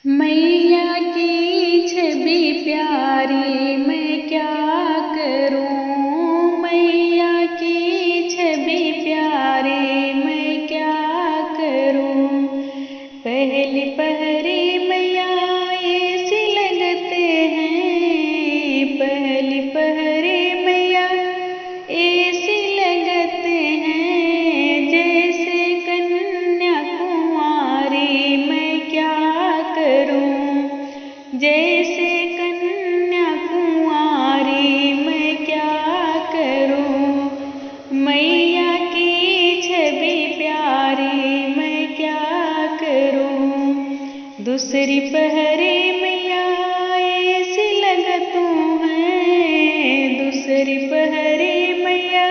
मैया की छवि प्यारी मैं क्या करूं। मैया की छवि प्यारी मैं क्या करूं। पहली पहरी मैया ऐसी लगते हैं। पहली पहरी मैया ऐसी लगते हैं जैसे कन्या कुंवारी मैं क्या करूं। जैसे कन्या कुंवारी मैं क्या करूं। मैया की छवि प्यारी मैं क्या करूं। दूसरी पहरी मैया ऐसी लगतूं है। दूसरी पहरी मैया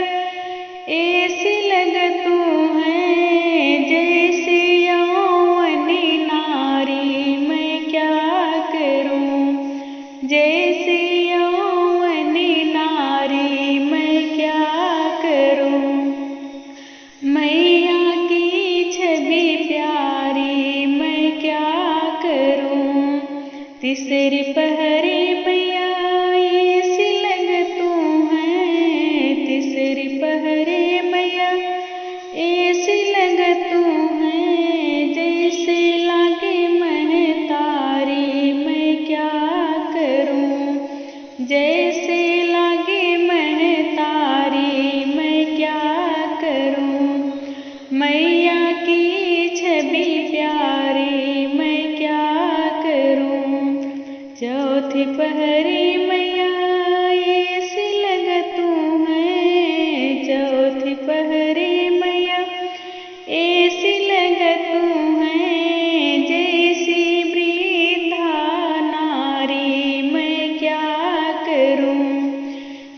ऐसी लगतूं है जैसे यौवनी नारी मैं क्या करूं। जैसे यौवनी नारी मैं क्या करूं। मैया की छवि प्यारी मैं क्या करूं। तीसरी पहरी मैया ऐसी लगतूं है। तीसरी पहरी मैया ऐसी लगतूं है जैसे लागे महतारी मैं क्या करूं। जैसे लागे महतारी मैं क्या करूं। मैया की छवि प्यारी मैं क्या करूं। चौथी पहरी मैया ऐसी लगतूं है। चौथी पहरी मैया ऐसी लगतूं है जैसी वृद्धा नारी मैं क्या करूं।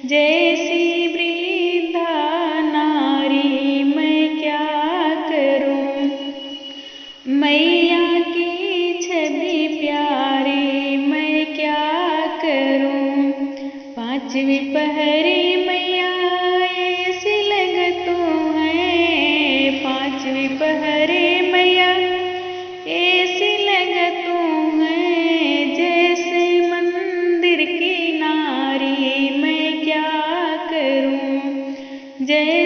जैसी वृद्धा नारी मैं क्या करूं। मैया की छवि प्यारी मैं क्या करूं। पांचवी पहरी मैया ऐसी लगतूं है। पांचवी पहरी मैया ऐसी लगतूं है जैसे मंदिर की नारी मैं क्या करूं। जय